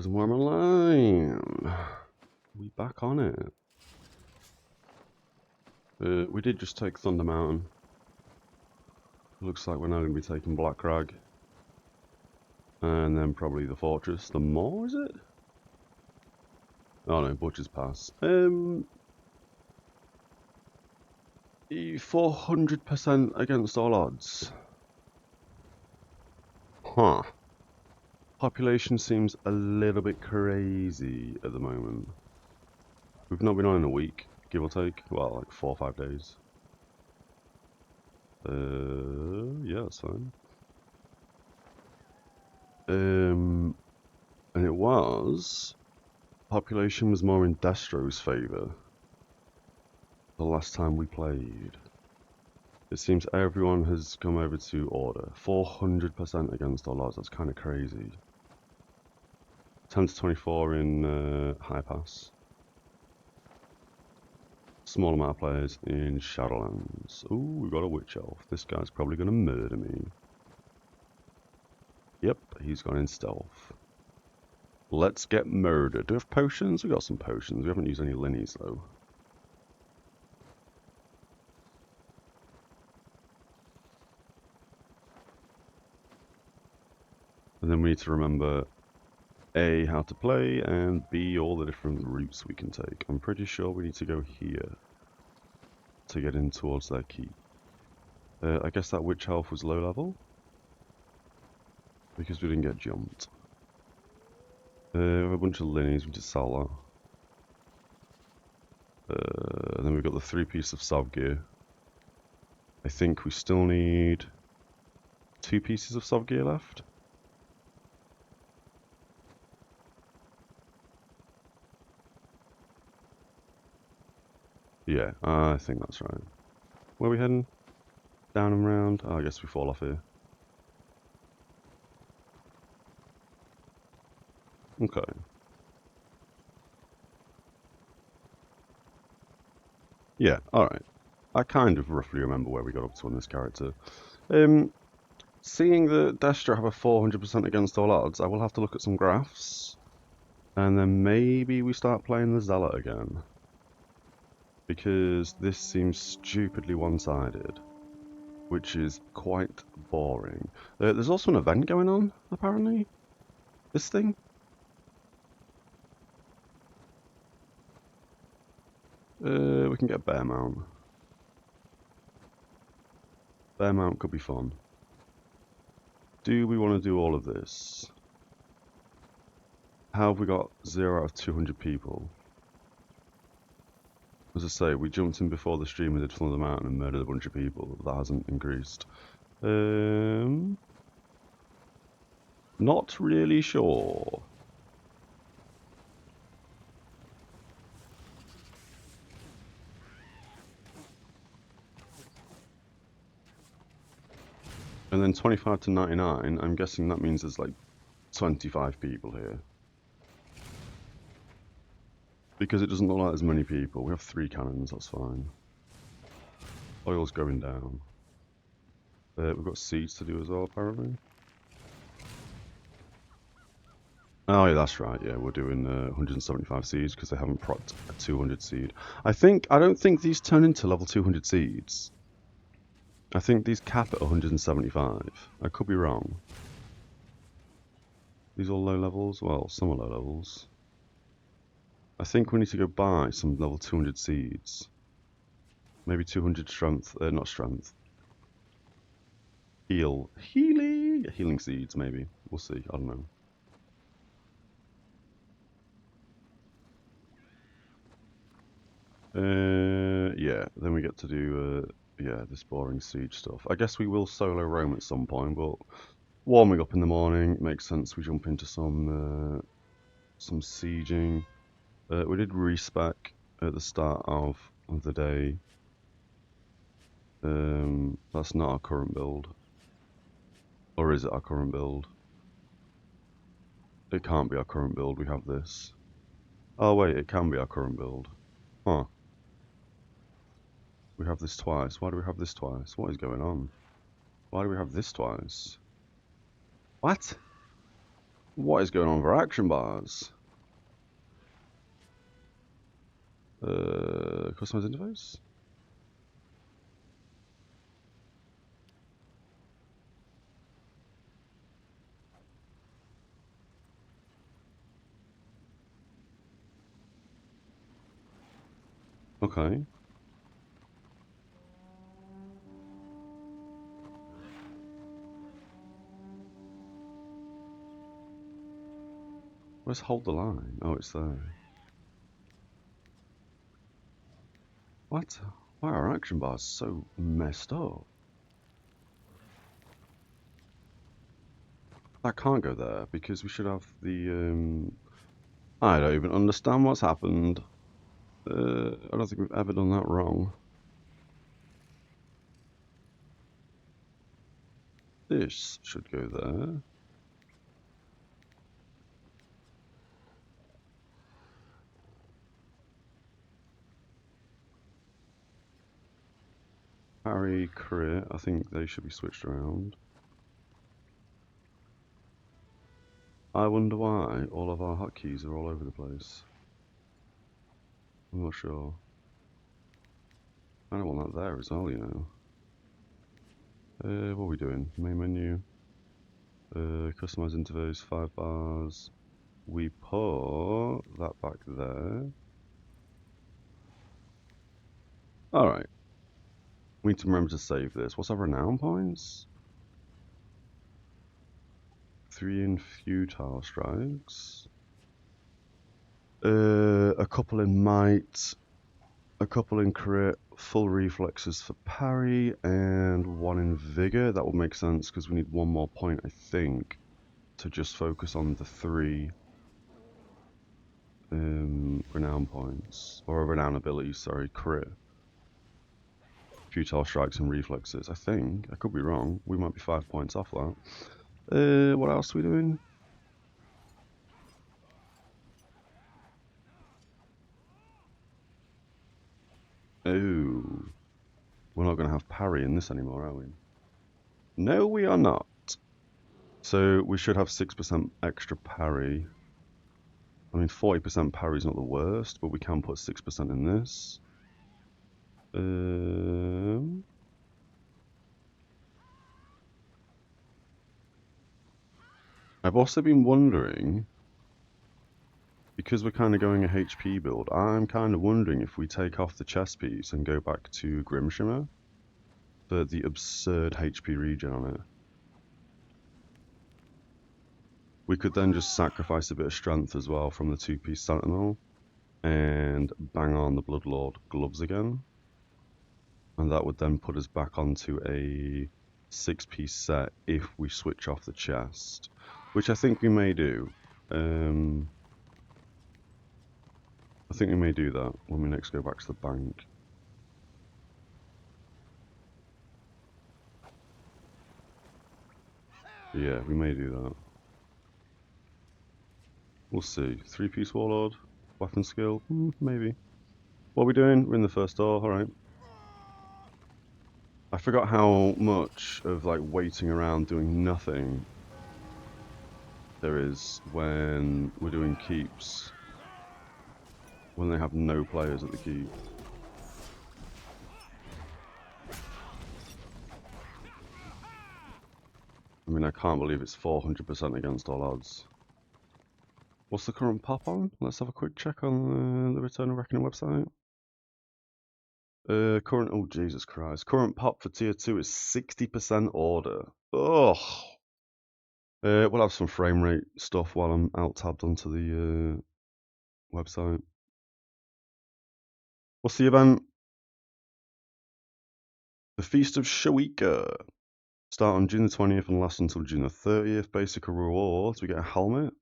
guys, and Warhammer Online. We back on it. We did just take Thunder Mountain. Looks like we're now going to be taking Black Crag. And then probably the Fortress. The Maw, is it? Oh no, Butcher's Pass. 400% against all odds. Huh. Population seems a little bit crazy at the moment. We've not been on in a week, give or take. Well, like 4 or 5 days. Yeah, that's fine. And it was... Population was more in Destro's favour the last time we played. It seems everyone has come over to Order. 400% against all odds, that's kind of crazy. 10 to 24 in High Pass. Small amount of players in Shadowlands. Ooh, we've got a Witch Elf. This guy's probably going to murder me. Yep, he's gone in stealth. Let's get murdered. Do we have potions? We got some potions. We haven't used any linnies though. And then we need to remember A, how to play, and B, all the different routes we can take. I'm pretty sure we need to go here to get in towards their keep. I guess that Witch Elf was low level because we didn't get jumped. We have a bunch of linnies, we just sell that. And then we've got the 3-piece of Sov gear. I think we still need 2 pieces of Sov gear left. Yeah, I think that's right. Where are we heading? Down and round? Oh, I guess we fall off here. Okay. Yeah, alright. I kind of roughly remember where we got up to on this character. Seeing that Destro have a 400% against all odds, I will have to look at some graphs. And then maybe we start playing the Zealot again. Because this seems stupidly one-sided. Which is quite boring. There's also an event going on, apparently. This thing. We can get Bear Mount. Bear Mount could be fun. Do we want to do all of this? How have we got 0 out of 200 people? As I say, we jumped in before the stream and did Thunder Mountain and murdered a bunch of people. That hasn't increased. Not really sure. And then 25 to 99, I'm guessing that means there's like 25 people here. Because it doesn't look like there's many people. We have 3 cannons, that's fine. Oil's going down. We've got siege to do as well, apparently. Oh yeah, that's right, yeah, we're doing 175 seeds because they haven't procced a 200 seed. I don't think these turn into level 200 seeds. I think these cap at 175. I could be wrong. These all low levels? Well, some are low levels. I think we need to go buy some level 200 seeds. Maybe 200 strength, not strength. Healing seeds maybe. We'll see, I don't know. Yeah, then we get to do, yeah, this boring siege stuff. I guess we will solo roam at some point, but warming up in the morning, it makes sense we jump into some sieging. We did respec at the start of the day. That's not our current build. Or is it our current build? It can't be our current build, we have this. Oh wait, it can be our current build. Huh. We have this twice. Why do we have this twice? What is going on? Why do we have this twice? What? What is going on with our action bars? Customize interface? Okay. Let's hold the line. Oh, it's there. What? Why are our action bars so messed up? That can't go there because we should have the. I don't even understand what's happened. I don't think we've ever done that wrong. This should go there. Parry, crit, I think they should be switched around. I wonder why all of our hotkeys are all over the place. I'm not sure. I don't want that there as well, you know. What are we doing? Main menu. Customize interface, 5 bars. We put that back there. Alright. We need to remember to save this. What's our renown points? 3 in futile strikes. A couple in might. A couple in crit. Full reflexes for parry. And 1 in vigor. That would make sense because we need 1 more point, I think, to just focus on the 3 renown points. Or renown abilities, sorry. Crit. Futile strikes and reflexes. I think. I could be wrong. We might be 5 points off that. What else are we doing? Oh. We're not going to have parry in this anymore, are we? No, we are not. So we should have 6% extra parry. I mean, 40% parry is not the worst, but we can put 6% in this. I've also been wondering, because we're kind of going a HP build, I'm kind of wondering if we take off the chest piece and go back to Grimshimmer for the absurd HP regen on it. We could then just sacrifice a bit of strength as well from the 2-piece Sentinel and bang on the Bloodlord gloves again. And that would then put us back onto a 6-piece set if we switch off the chest, which I think we may do. I think we may do that when we next go back to the bank. Yeah, we may do that. We'll see. 3-piece Warlord, weapon skill, maybe. What are we doing? We're in the first door, alright. I forgot how much of like waiting around doing nothing there is when we're doing keeps. When they have no players at the keep. I mean, I can't believe it's 400% against all odds. What's the current pop on? Let's have a quick check on the Return of Reckoning website. Current, oh Jesus Christ. Current pop for tier 2 is 60% order. Ugh. We'll have some frame rate stuff while I'm out tabbed onto the website. What's the event? The Feast of Shawika. Start on June the 20th and last until June the 30th. Basic rewards. We get a helmet.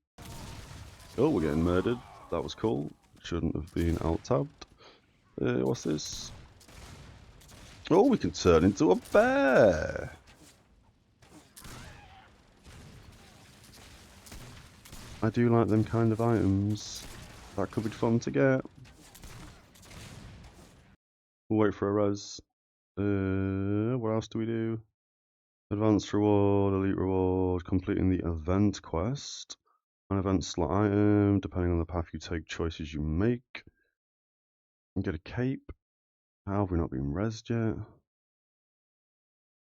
Oh, we're getting murdered. That was cool. Shouldn't have been out-tabbed. What's this? Oh, we can turn into a bear! I do like them kind of items. That could be fun to get. We'll wait for a res. What else do we do? Advanced reward, elite reward, completing the event quest. An event slot item, depending on the path you take, choices you make. And get a cape. How have we not been rezzed yet?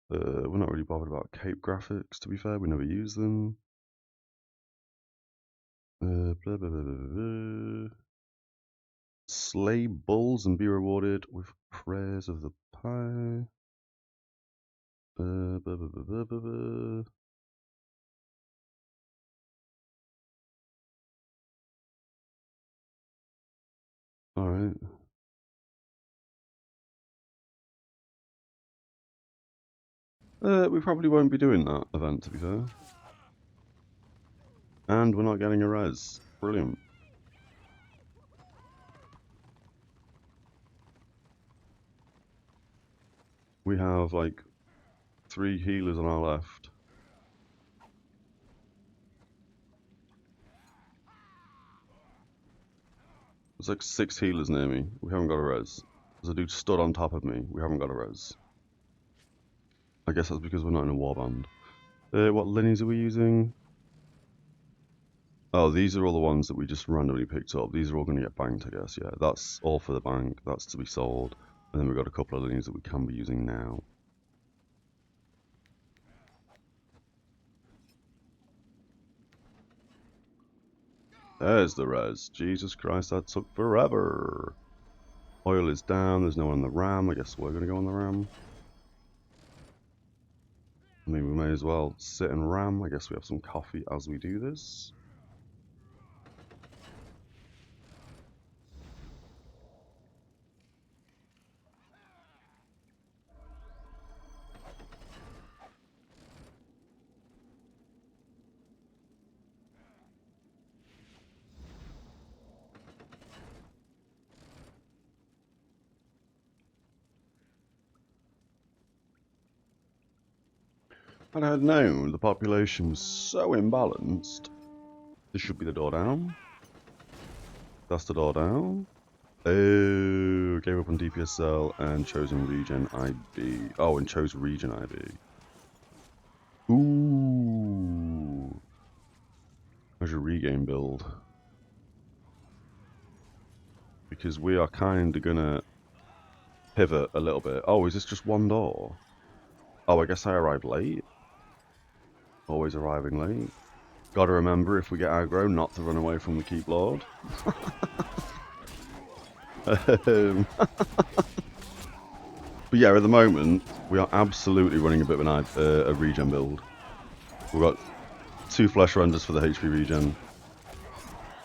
We're not really bothered about cape graphics, to be fair. We never use them. Blah, blah, blah, blah, blah. Slay bulls and be rewarded with prayers of the pie. Blah, blah, blah, blah, blah, blah. Alright. We probably won't be doing that event, to be fair. And we're not getting a res. Brilliant. We have like 3 healers on our left. There's like 6 healers near me. We haven't got a res. There's a dude stood on top of me. We haven't got a res. I guess that's because we're not in a warband. What lineage are we using? Oh, these are all the ones that we just randomly picked up. These are all going to get banked, I guess. Yeah, that's all for the bank. That's to be sold. And then we've got a couple of lineages that we can be using now. There's the res. Jesus Christ, that took forever. Oil is down. There's no one on the ram. I guess we're going to go on the ram. I mean, we may as well sit and ram. I guess we have some coffee as we do this. Had I had known the population was so imbalanced, this should be the door down. That's the door down. Oh, gave up on DPSL and chosen region IB. Oh, and chose region IB. Ooh. How's your regain build? Because we are kind of gonna pivot a little bit. Oh, is this just one door? Oh, I guess I arrived late. Always arriving late. Gotta remember, if we get aggro, not to run away from the Keep Lord. But yeah, at the moment, we are absolutely running a bit of a regen build. We've got 2 flesh renders for the HP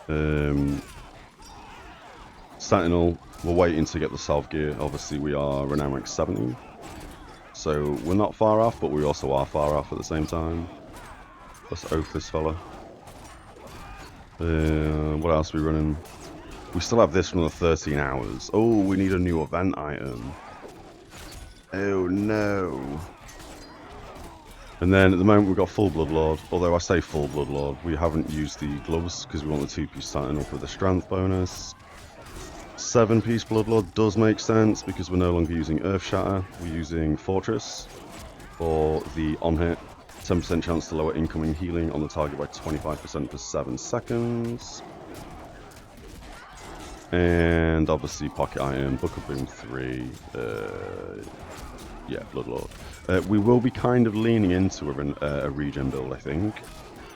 regen. Sentinel, we're waiting to get the salve gear. Obviously, we are renown rank 70. So we're not far off, but we also are far off at the same time. Let's oath this fella. What else are we running? We still have this for another 13 hours. Oh, we need a new event item. Oh no. And then at the moment we've got full Bloodlord. Although I say full Bloodlord, we haven't used the gloves because we want the 2-piece Sentinel for the strength bonus. 7-piece Bloodlord does make sense because we're no longer using Earth Shatter. We're using Fortress for the on-hit. 10% chance to lower incoming healing on the target by 25% for 7 seconds. And obviously Pocket Iron, Book of Boom 3, yeah, Bloodlord. We will be kind of leaning into a regen build, I think.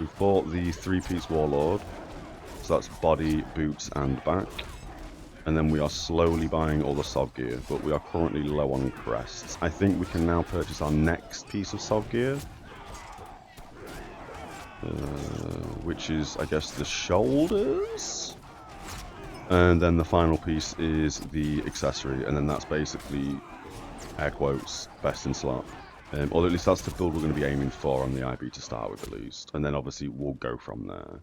We've bought the 3-piece Warlord, so that's body, boots, and back. And then we are slowly buying all the SOV gear, but we are currently low on crests. I think we can now purchase our next piece of SOV gear, which is, I guess, the shoulders. And then the final piece is the accessory, and then that's basically, air quotes, best in slot. Or at least that's the build we're going to be aiming for on the IB to start with, at least. And then obviously we'll go from there.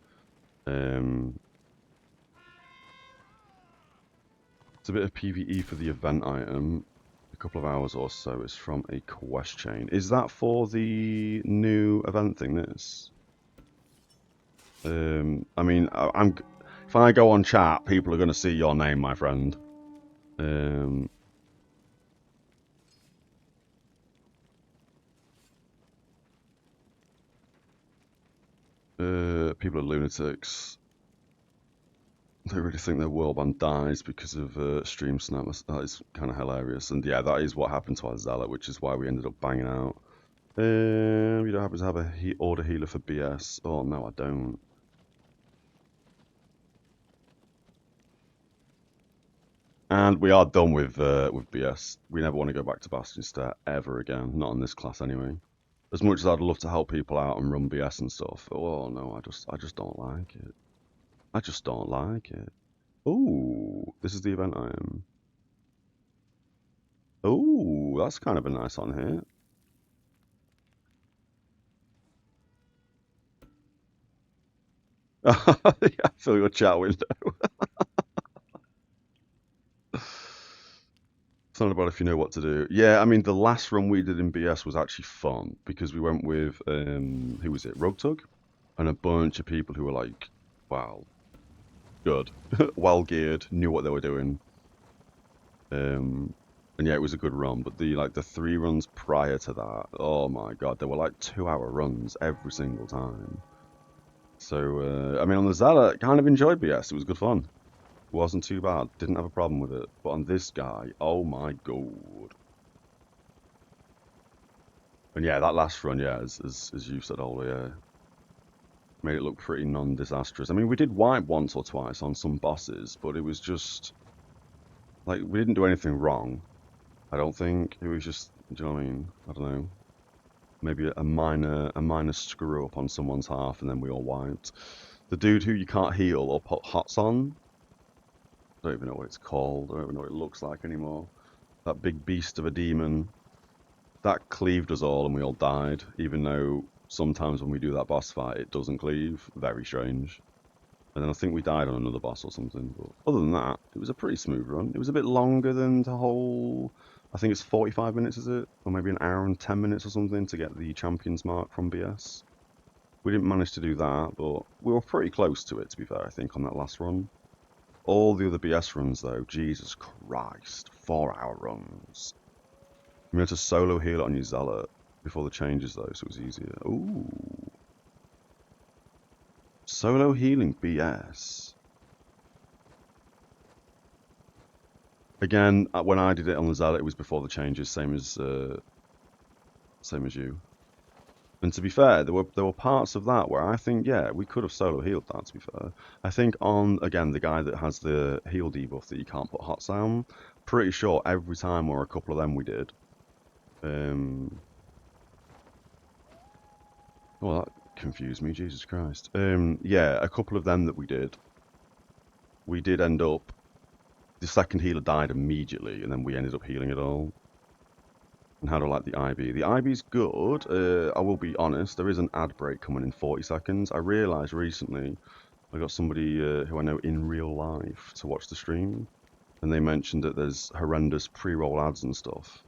It's a bit of PvE for the event item. A couple of hours or so is from a quest chain. Is that for the new event thing, this? I mean, if I go on chat, people are going to see your name, my friend. People are lunatics. They really think their world band dies because of stream snap. That is kind of hilarious. And yeah, that is what happened to our Zealot, which is why we ended up banging out. You don't happen to have a order healer for BS? Oh no, I don't. And we are done with BS. We never want to go back to Bastion Stair ever again. Not in this class anyway. As much as I'd love to help people out and run BS and stuff, oh no, I just don't like it. I just don't like it. Oh, this is the event I am. Oh, that's kind of a nice on here. Yeah, fill your chat window. It's not about if you know what to do. Yeah, I mean, the last run we did in BS was actually fun because we went with, who was it? Rogue Tug? And a bunch of people who were like, wow, good, well geared, knew what they were doing. And yeah, it was a good run. But the 3 runs prior to that, oh my god, they were like 2-hour runs every single time. So I mean, on the Zealot, kind of enjoyed BS. It was good fun. Wasn't too bad. Didn't have a problem with it. But on this guy, oh my god. And yeah, that last run, yeah, as you said, Ollie, yeah, made it look pretty non-disastrous. I mean, we did wipe once or twice on some bosses, but it was just like we didn't do anything wrong. I don't think it was just, do you know what I mean? I don't know. Maybe a minor screw up on someone's half, and then we all wiped. The dude who you can't heal or put hots on, I don't even know what it's called. I don't even know what it looks like anymore. That big beast of a demon, that cleaved us all, and we all died. Even though sometimes when we do that boss fight, it doesn't cleave. Very strange. And then I think we died on another boss or something. But other than that, it was a pretty smooth run. It was a bit longer than the whole. I think it's 45 minutes, is it? Or maybe an hour and 10 minutes or something to get the champions mark from BS. We didn't manage to do that, but we were pretty close to it, to be fair, I think, on that last run. All the other BS runs, though, Jesus Christ, 4-hour runs. You had to solo heal it on your Zealot before the changes, though, so it was easier. Ooh. Solo healing BS. Again, when I did it on the Zealot, it was before the changes, same as you. And to be fair, there were parts of that where I think, yeah, we could have solo healed that, to be fair. I think on, again, the guy that has the heal debuff that you can't put hots down, pretty sure every time or a couple of them we did. Well, that confused me, Jesus Christ. Yeah, a couple of them that we did end up, the second healer died immediately, and then we ended up healing it all. And how do I like the IB? The IB's good. I will be honest, there is an ad break coming in 40 seconds. I realised recently I got somebody who I know in real life to watch the stream, and they mentioned that there's horrendous pre-roll ads and stuff.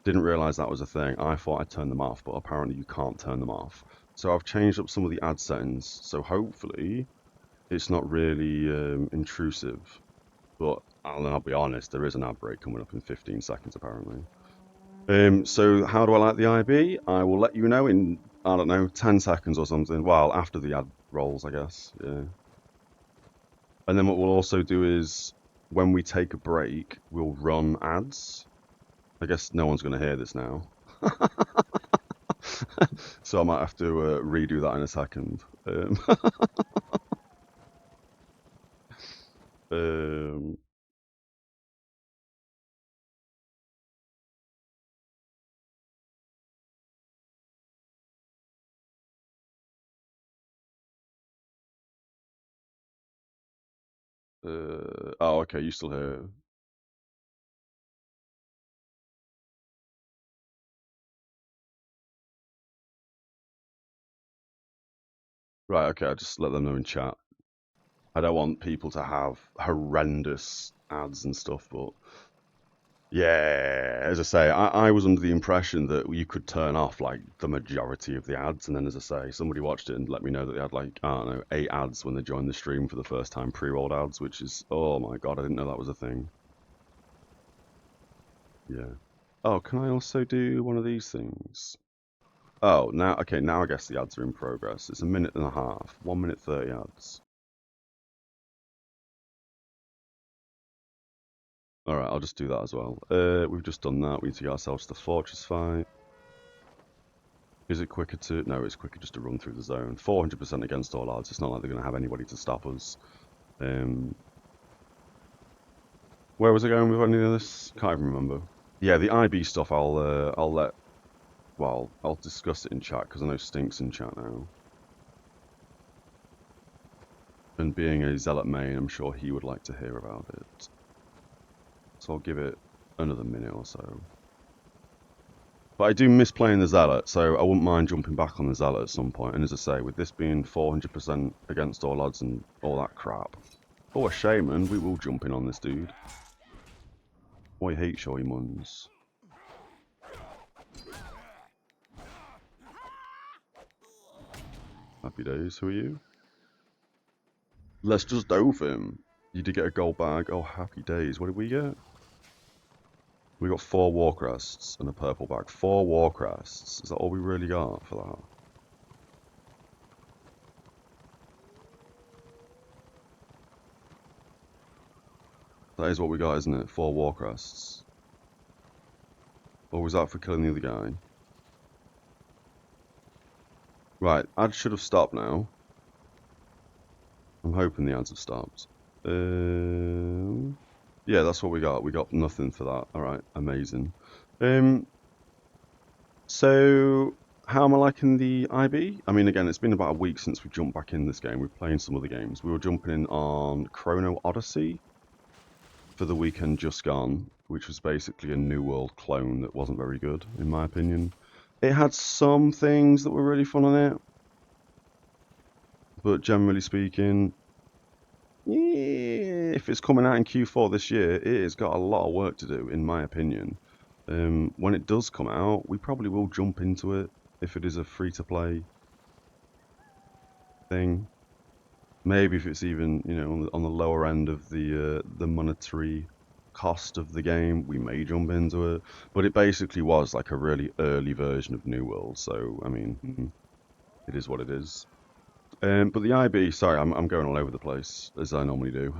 Didn't realise that was a thing. I thought I'd turn them off, but apparently you can't turn them off. So I've changed up some of the ad settings, so hopefully it's not really intrusive. But I'll be honest, there is an ad break coming up in 15 seconds apparently. So how do I like the IB? I will let you know in, I don't know, 10 seconds or something. Well, after the ad rolls, I guess. Yeah. And then what we'll also do is, when we take a break, we'll run ads. I guess no one's going to hear this now. So I might have to redo that in a second. Um, oh, okay, you still here. Right, okay, I'll just let them know in chat. I don't want people to have horrendous ads and stuff, but yeah, as I say, I was under the impression that you could turn off like the majority of the ads, and then as I say, somebody watched it and let me know that they had like, I don't know, 8 ads when they joined the stream for the first time, pre-rolled ads, which is, oh my god, I didn't know that was a thing. Yeah. Oh, can I also do one of these things? Oh, now, okay, now I guess the ads are in progress. It's a minute and a half. 1 minute 30 ads. Alright, I'll just do that as well. We've just done that. We need to get ourselves to the fortress fight. Is it quicker to... No, it's quicker just to run through the zone. 400% against all odds. It's not like they're going to have anybody to stop us. Where was I going with any of this? Can't even remember. Yeah, the IB stuff I'll let... Well, I'll discuss it in chat, because I know Stink's in chat now. And being a Zealot main, I'm sure he would like to hear about it. So I'll give it another minute or so. But I do miss playing the Zealot, so I wouldn't mind jumping back on the Zealot at some point. And as I say, with this being 400% against all odds and all that crap. Oh, a Shaman, we will jump in on this dude. Oh, I hate showy muns. Happy days, who are you? Let's just dove him. You did get a gold bag. Oh, happy days. What did we get? We got 4 Warcrests and a purple bag. 4 Warcrests. Is that all we really got for that? That is what we got, isn't it? 4 Warcrests. Or was that for killing the other guy? Right, ads should have stopped now. I'm hoping the ads have stopped. Yeah, that's what we got. We got nothing for that. Alright, amazing. So, how am I liking the IB? I mean, again, it's been about a week since we jumped back in this game. We're playing some other games. We were jumping in on Chrono Odyssey for the weekend just gone, which was basically a New World clone that wasn't very good, in my opinion. It had some things that were really fun on it, but generally speaking, yeah, if it's coming out in Q4 this year, it has got a lot of work to do, in my opinion. When it does come out, we probably will jump into it if it is a free-to-play thing. Maybe if it's even, you know, on the lower end of the monetary cost of the game, we may jump into it. But it basically was like a really early version of New World, so I mean, it is what it is. But the IB, sorry, I'm going all over the place as I normally do.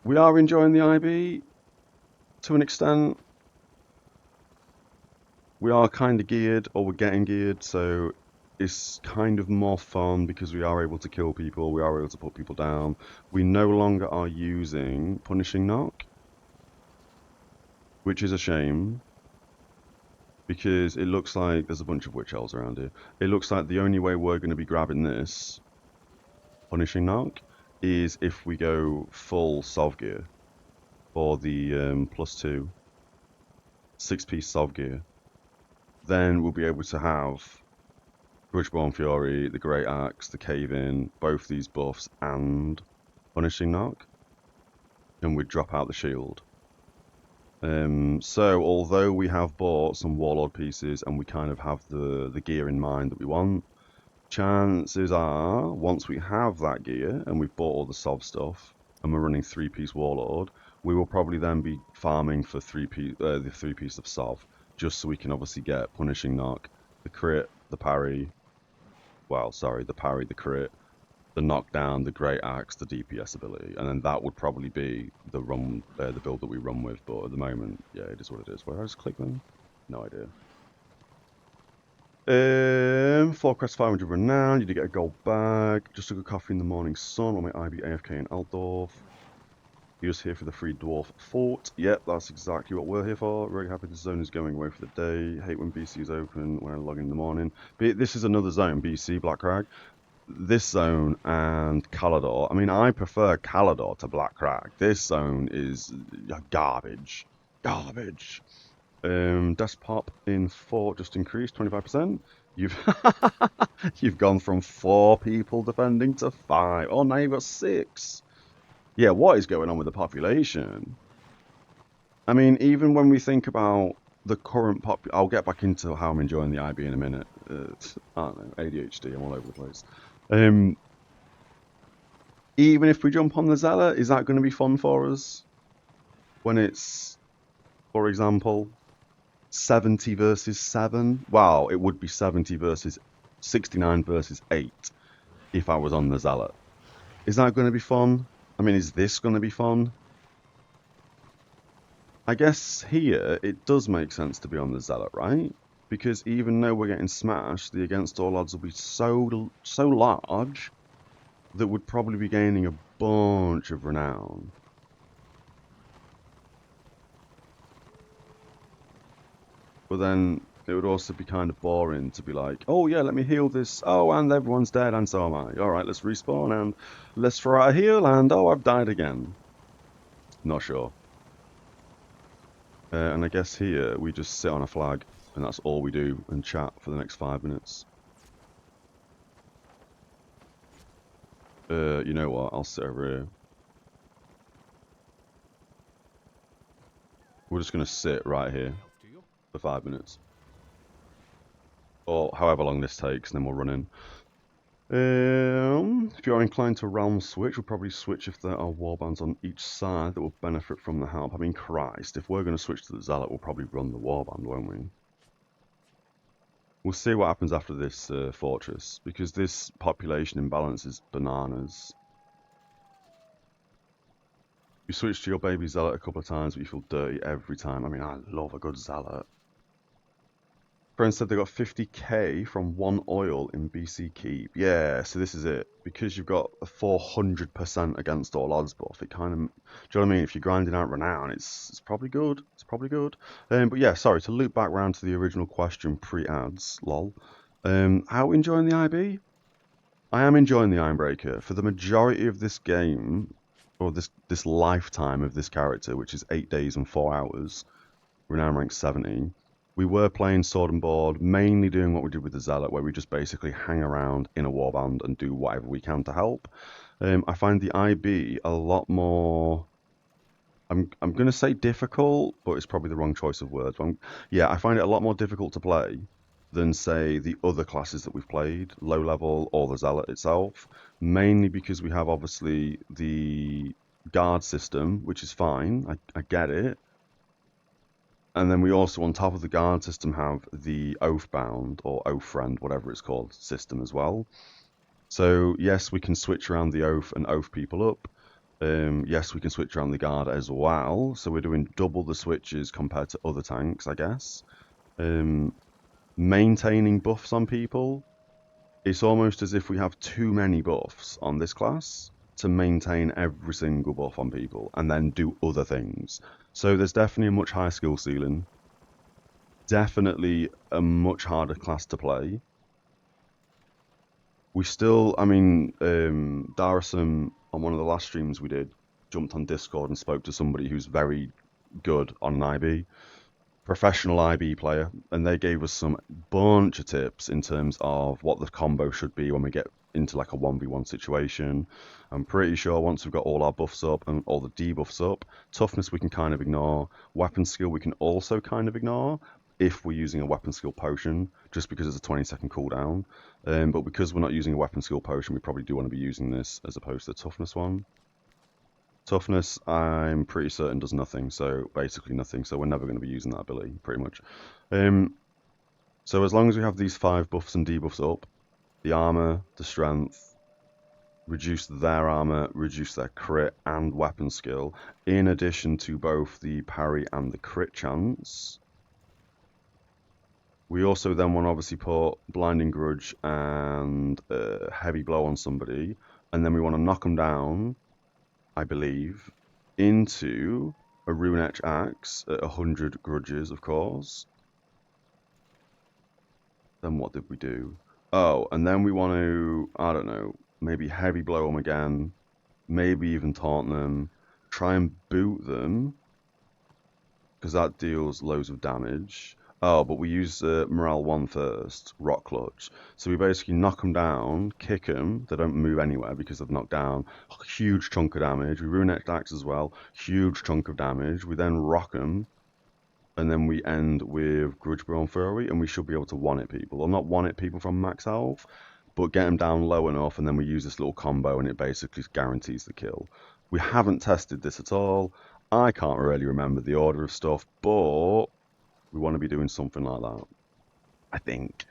We are enjoying the IB to an extent. We are kind of geared, or we're getting geared, so it's kind of more fun because we are able to kill people, we are able to put people down. We no longer are using Punishing Knock, which is a shame, because it looks like there's a bunch of witch elves around here. It looks like the only way we're going to be grabbing this Punishing Knock is if we go full Sov gear for the +2 6-piece Sov gear. Then we'll be able to have Grudgeborn Fury, the Great Axe, the Cave-In, both these buffs, and Punishing Knock. And we'd drop out the shield. So, although we have bought some Warlord pieces and we kind of have the gear in mind that we want, chances are, once we have that gear and we've bought all the Sov stuff and we're running 3-piece Warlord, we will probably then be farming for the 3-piece of Sov, just so we can obviously get Punishing Knock, the crit, the parry, well, sorry, the parry, the crit, the knockdown, the Great Axe, the DPS ability, and then that would probably be the build that we run with. But at the moment, yeah, it is what it is. Where I just click them? No idea. 4 crest 500 renown. You did get a gold bag. Just took a coffee in the morning sun on my IB AFK in Altdorf. You're just here for the free dwarf fort. Yep, that's exactly what we're here for. Really happy the zone is going away for the day. Hate when BC is open when I log in the morning. But this is another zone, BC, Black Crag. This zone and Calador. I mean, I prefer Calador to Black Crag. This zone is garbage. Garbage. Despop in 4 just increased 25%. You've gone from 4 people defending to 5. Oh, now you've got 6. Yeah, what is going on with the population? I mean, even when we think about the current I'll get back into how I'm enjoying the IB in a minute. I don't know, ADHD, I'm all over the place. Even if we jump on the Zealot, is that going to be fun for us? When it's, for example, 70 versus 7. Wow, it would be 70 versus 69 versus 8 if I was on the Zealot. Is that going to be fun? I mean, is this going to be fun? I guess here it does make sense to be on the Zealot, right? Because even though we're getting smashed, the against all odds will be so large that we'd probably be gaining a bunch of renown. But then it would also be kind of boring to be like, oh yeah, let me heal this. Oh, and everyone's dead, and so am I. All right, let's respawn and let's throw out a heal, and oh, I've died again. Not sure. And I guess here we just sit on a flag, and that's all we do, and chat for the next 5 minutes. You know what? I'll sit over here. We're just going to sit right here for 5 minutes. Or however long this takes, and then we'll run in. If you're inclined to realm switch, we'll probably switch if there are warbands on each side that will benefit from the help. I mean, Christ, if we're going to switch to the Zealot, we'll probably run the warband, won't we? We'll see what happens after this fortress, because this population imbalance is bananas. You switch to your baby Zealot a couple of times, but you feel dirty every time. I mean, I love a good Zealot. Friends said they got 50k from one oil in BC Keep. Yeah, so this is it. Because you've got a 400% against all odds buff, it kind of... Do you know what I mean? If you're grinding out renown, it's probably good. It's probably good. But yeah, sorry, to loop back round to the original question pre-ads, lol. How are we enjoying the IB? I am enjoying the Ironbreaker. For the majority of this game, or this lifetime of this character, which is 8 days and 4 hours, we're now ranked 70. We were playing Sword and Board, mainly doing what we did with the Zealot, where we just basically hang around in a warband and do whatever we can to help. I find the IB a lot more... I'm going to say difficult, but it's probably the wrong choice of words. Yeah, I find it a lot more difficult to play than, say, the other classes that we've played, low level or the Zealot itself, mainly because we have, obviously, the guard system, which is fine. I get it. And then we also, on top of the guard system, have the Oathbound, or Oathfriend, whatever it's called, system as well. So, yes, we can switch around the Oath and Oath people up. Yes, we can switch around the guard as well. So we're doing double the switches compared to other tanks, I guess. Maintaining buffs on people. It's almost as if we have too many buffs on this class to maintain every single buff on people and then do other things. So there's definitely a much higher skill ceiling. Definitely a much harder class to play. We still, I mean, Darasum, on one of the last streams we did, jumped on Discord and spoke to somebody who's very good on an IB. Professional IB player, and they gave us some bunch of tips in terms of what the combo should be when we get into like a 1v1 situation. I'm pretty sure once we've got all our buffs up and all the debuffs up, toughness we can kind of ignore, weapon skill we can also kind of ignore if we're using a weapon skill potion, just because it's a 20-second cooldown. But because we're not using a weapon skill potion, we probably do want to be using this as opposed to the toughness one. Toughness, I'm pretty certain does nothing, so basically nothing, so we're never going to be using that ability, pretty much. So as long as we have these 5 buffs and debuffs up, the armor, the strength, reduce their armor, reduce their crit and weapon skill, in addition to both the parry and the crit chance. We also then want to obviously put Blinding Grudge and Heavy Blow on somebody, and then we want to knock them down, I believe, into a Rune Etch Axe at 100 grudges, of course. Then what did we do? Oh, and then we want to, I don't know, maybe Heavy Blow them again, maybe even Taunt them, try and boot them, because that deals loads of damage. Oh, but we use Morale 1 first, Rock Clutch. So we basically knock them down, kick them, they don't move anywhere because they've knocked down. Huge chunk of damage. We Rune Etch Axe as well, huge chunk of damage. We then rock them, and then we end with Grudgeborn Fury, and we should be able to one-hit people. Well, not one-hit people from max health, but get them down low enough, and then we use this little combo, and it basically guarantees the kill. We haven't tested this at all. I can't really remember the order of stuff, but We want to be doing something like that, I think.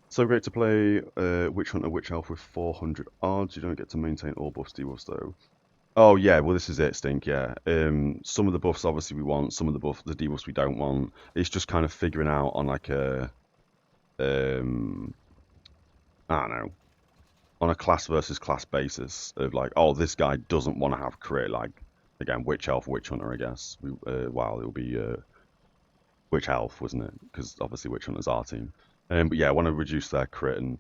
So great to play Witch Hunter, Witch Elf with 400 odds. You don't get to maintain all buffs, debuffs though. Oh yeah, well this is it, Stink. Yeah, some of the buffs obviously we want, some of the debuffs we don't want. It's just kind of figuring out on like a, I don't know, on a class versus class basis of like, oh, this guy doesn't want to have crit. Like again, Witch Elf, Witch Hunter, I guess. Wow, it'll be Witch Elf, wasn't it? Because obviously Witch Hunter's our team. But yeah, I want to reduce their crit, and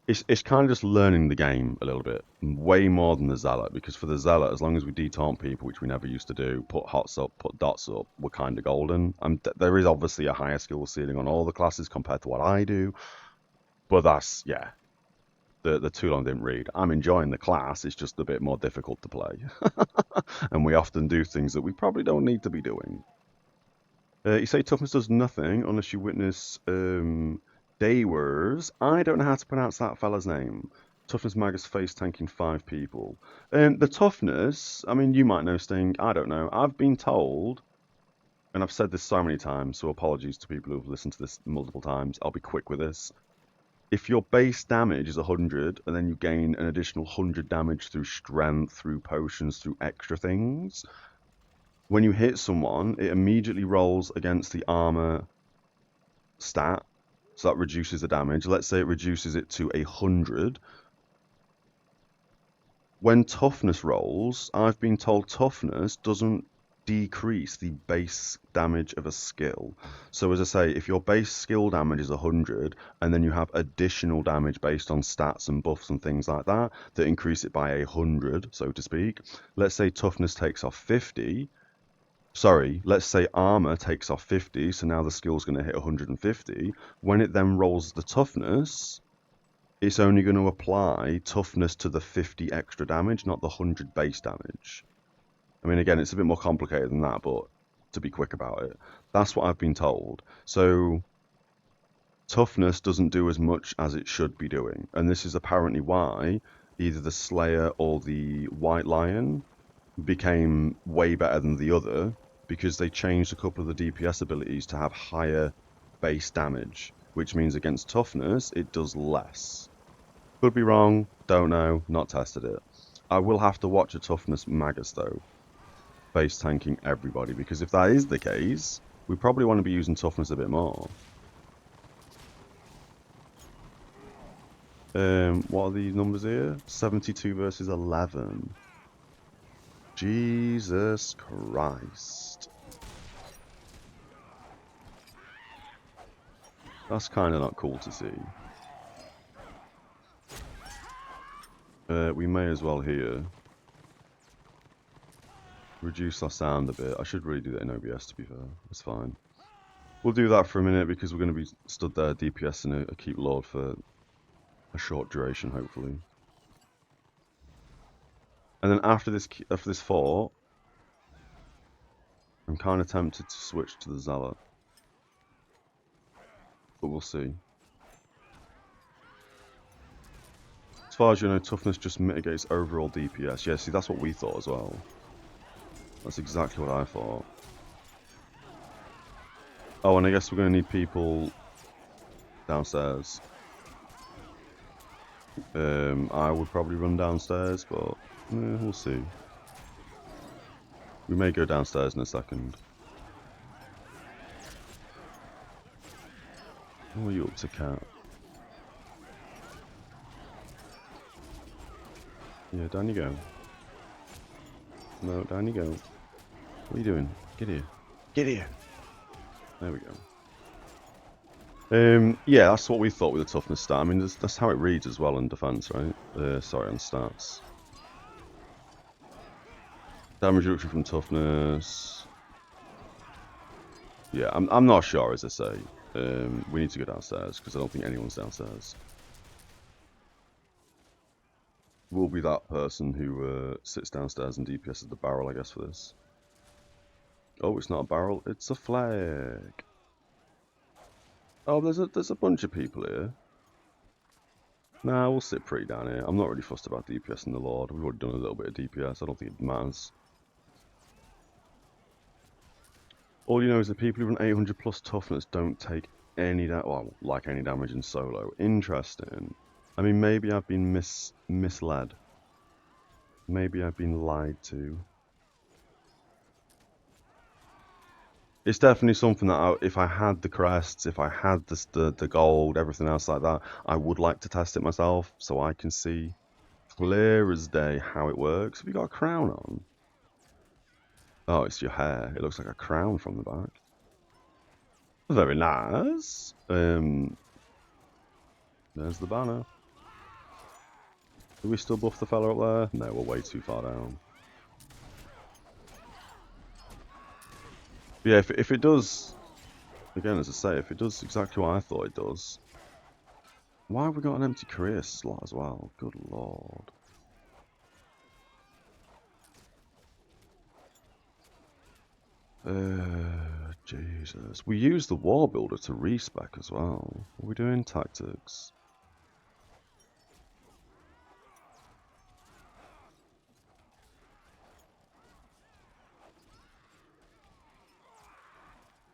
it's kind of just learning the game a little bit, way more than the Zealot. Because for the Zealot, as long as we detaunt people, which we never used to do, put hots up, put dots up, we're kind of golden. There is obviously a higher skill ceiling on all the classes compared to what I do, but that's yeah. The too long didn't read. I'm enjoying the class. It's just a bit more difficult to play, and we often do things that we probably don't need to be doing. You say toughness does nothing unless you witness Daywers. I don't know how to pronounce that fella's name. Toughness mag is face tanking 5 people. The toughness, I mean, you might know, Sting. I don't know. I've been told, and I've said this so many times, so apologies to people who've listened to this multiple times. I'll be quick with this. If your base damage is 100, and then you gain an additional 100 damage through strength, through potions, through extra things, when you hit someone, it immediately rolls against the armor stat, so that reduces the damage. Let's say it reduces it to 100. When toughness rolls, I've been told toughness doesn't decrease the base damage of a skill. So as I say, if your base skill damage is 100, and then you have additional damage based on stats and buffs and things like that, that increase it by 100, so to speak. Let's say toughness takes off 50. Sorry, let's say armor takes off 50, so now the skill's going to hit 150. When it then rolls the toughness, it's only going to apply toughness to the 50 extra damage, not the 100 base damage. I mean, again, it's a bit more complicated than that, but to be quick about it, that's what I've been told. So toughness doesn't do as much as it should be doing, and this is apparently why either the Slayer or the White Lion became way better than the other, because they changed a couple of the DPS abilities to have higher base damage, which means against toughness it does less. Could be wrong, don't know, not tested it. I will have to watch a toughness Magus though, base tanking everybody, because if that is the case, we probably want to be using toughness a bit more. What are these numbers here? 72 versus 11. Jesus Christ. That's kind of not cool to see. We may as well here reduce our sound a bit. I should really do that in OBS, to be fair. It's fine. We'll do that for a minute because we're going to be stood there DPSing a Keep Lord for a short duration, hopefully. And then after this fort, I'm kind of tempted to switch to the Zealot. But we'll see. As far as you know, toughness just mitigates overall DPS. Yeah, see, that's what we thought as well. That's exactly what I thought. Oh, and I guess we're going to need people downstairs. I would probably run downstairs, but we'll see. We may go downstairs in a second. What are you up to, cat? Yeah, down you go. No, down you go. What are you doing? Get here. Get here. There we go. Yeah, that's what we thought with the toughness stat. I mean, that's how it reads as well in defense, right? Sorry, on stats. Damage reduction from toughness. Yeah, I'm not sure, as I say. We need to go downstairs because I don't think anyone's downstairs. We'll be that person who sits downstairs and DPSs the barrel, I guess, for this. Oh, it's not a barrel, it's a flag. Oh, there's a bunch of people here. Nah, we'll sit pretty down here. I'm not really fussed about DPS in the Lord. We've already done a little bit of DPS. I don't think it matters. All you know is that people who run 800 plus toughness don't take any like any damage in solo. Interesting. I mean, maybe I've been misled. Maybe I've been lied to. It's definitely something that if I had the crests, if I had the gold, everything else like that, I would like to test it myself so I can see clear as day how it works. Have you got a crown on? Oh, it's your hair. It looks like a crown from the back. Very nice. There's the banner. Do we still buff the fella up there? No, we're way too far down. But yeah, if it does, again, as I say, if it does exactly what I thought it does, why have we got an empty career slot as well? Good lord. Jesus. We use the war builder to respec as well. What are we doing? Tactics.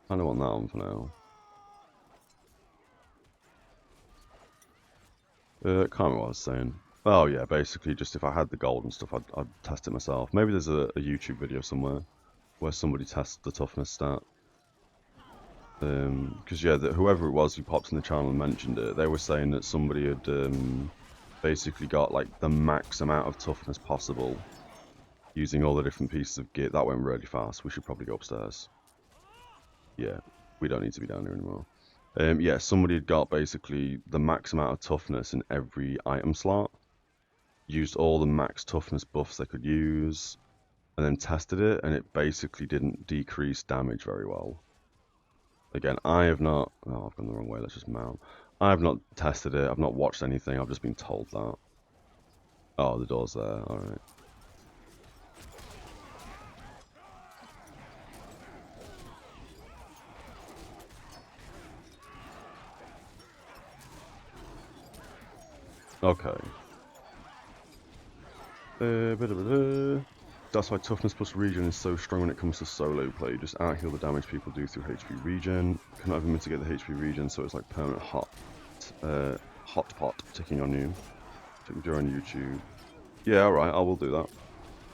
I don't want that on for now. Can't remember what I was saying. Oh yeah, basically just if I had the gold and stuff, I'd test it myself. Maybe there's a YouTube video somewhere where somebody tests the toughness stat. Because yeah, whoever it was who popped in the channel and mentioned it, they were saying that somebody had basically got like the max amount of toughness possible using all the different pieces of gear. That went really fast. We should probably go upstairs. Yeah, we don't need to be down here anymore. Yeah, somebody had got basically the max amount of toughness in every item slot, used all the max toughness buffs they could use, and then tested it, and it basically didn't decrease damage very well. Again, I have not... Oh, I've gone the wrong way. Let's just mount. I have not tested it. I've not watched anything. I've just been told that. Oh, the door's there. Alright. Okay. That's why toughness plus regen is so strong when it comes to solo play. Just out-heal the damage people do through HP regen. Cannot even mitigate the HP regen, so it's like permanent hot pot ticking on you. Check the video on YouTube. Yeah, alright, I will do that.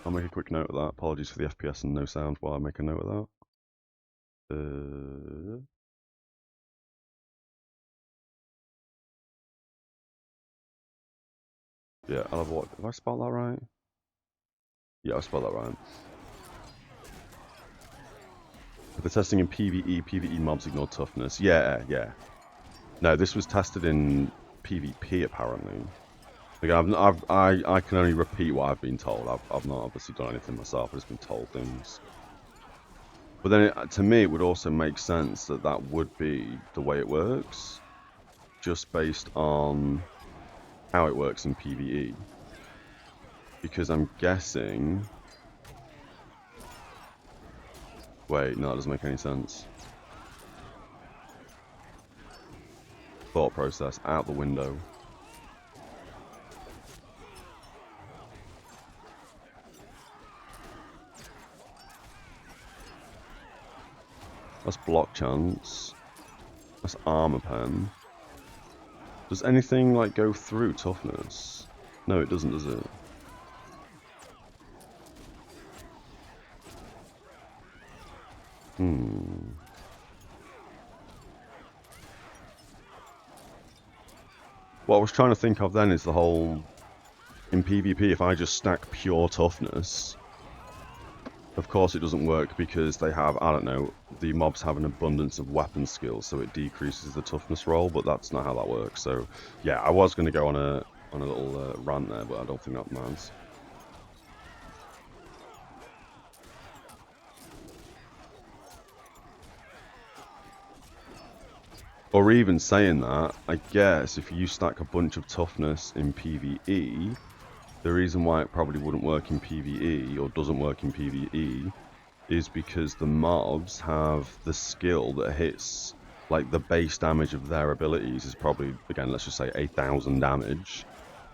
I'll make a quick note of that. Apologies for the FPS and no sound while I make a note of that. Yeah, I'll have what? Have I spelled that right? Yeah, I spelled that right. If they're testing in PvE mobs ignore toughness. Yeah. No, this was tested in PvP apparently. Like I can only repeat what I've been told. I've not obviously done anything myself. I've just been told things. But then to me, it would also make sense that that would be the way it works, just based on how it works in PvE. Because I'm guessing... Wait, no, that doesn't make any sense. Thought process out the window. That's block chance. That's armor pen. Does anything like go through toughness? No, it doesn't, does it? What I was trying to think of then is the whole... In PvP, if I just stack pure toughness... Of course it doesn't work because they have, I don't know, the mobs have an abundance of weapon skills, so it decreases the toughness roll, but that's not how that works. So, yeah, I was going to go on a little rant there, but I don't think that matters. Or even saying that, I guess if you stack a bunch of toughness in PvE, the reason why it probably wouldn't work in PvE, or doesn't work in PvE, is because the mobs have the skill that hits, like, the base damage of their abilities is probably, again, let's just say 8,000 damage.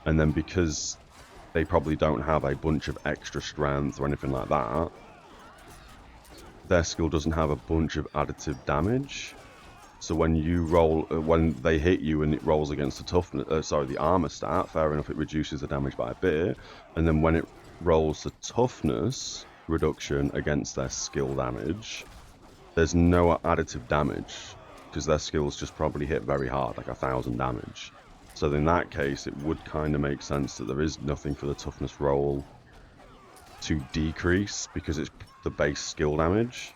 And then because they probably don't have a bunch of extra strength or anything like that, their skill doesn't have a bunch of additive damage. So when you roll, when they hit you and it rolls against the toughness, the armor stat, fair enough, it reduces the damage by a bit. And then when it rolls the toughness reduction against their skill damage, there's no additive damage because their skills just probably hit very hard, like 1,000 damage. So in that case, it would kind of make sense that there is nothing for the toughness roll to decrease because it's the base skill damage.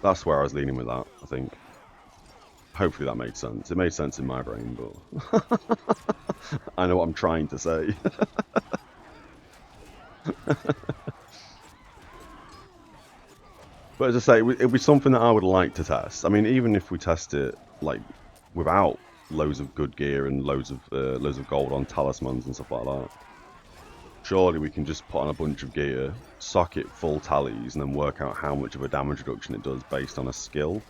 That's where I was leaning with that, I think. Hopefully that made sense. It made sense in my brain, but I know what I'm trying to say. But as I say, it'd be something that I would like to test. I mean, even if we test it like without loads of good gear and loads of gold on talismans and stuff like that, surely we can just put on a bunch of gear, sock it full tallies, and then work out how much of a damage reduction it does based on a skill,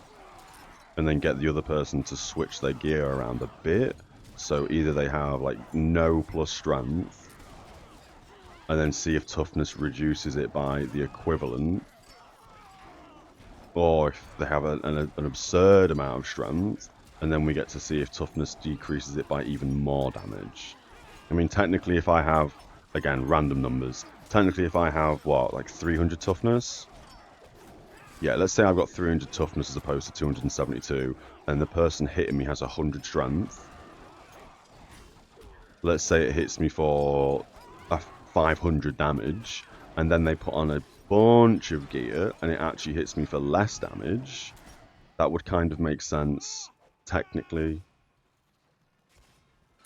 and then get the other person to switch their gear around a bit. So either they have like no plus strength, and then see if toughness reduces it by the equivalent, or if they have an absurd amount of strength, and then we get to see if toughness decreases it by even more damage. I mean, technically, if I have, again, random numbers, technically if I have, what, like 300 toughness? Yeah, let's say I've got 300 toughness as opposed to 272, and the person hitting me has 100 strength. Let's say it hits me for 500 damage, and then they put on a bunch of gear and it actually hits me for less damage. That would kind of make sense technically,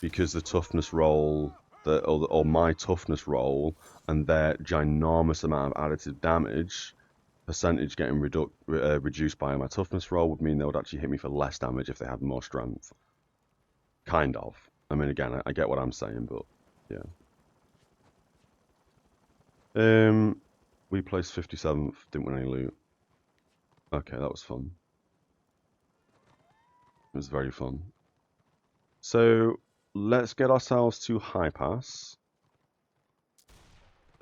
because the toughness roll, or my toughness roll, and their ginormous amount of additive damage percentage getting reduced by my toughness roll would mean they would actually hit me for less damage if they had more strength. Kind of. I mean, again, I get what I'm saying, but yeah. We placed 57th, didn't win any loot. Okay, that was fun. It was very fun. So let's get ourselves to High Pass.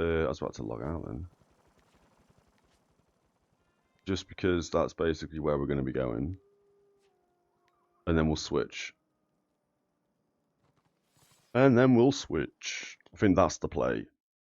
I was about to log out then. Just because that's basically where we're going to be going. And then we'll switch. I think that's the play.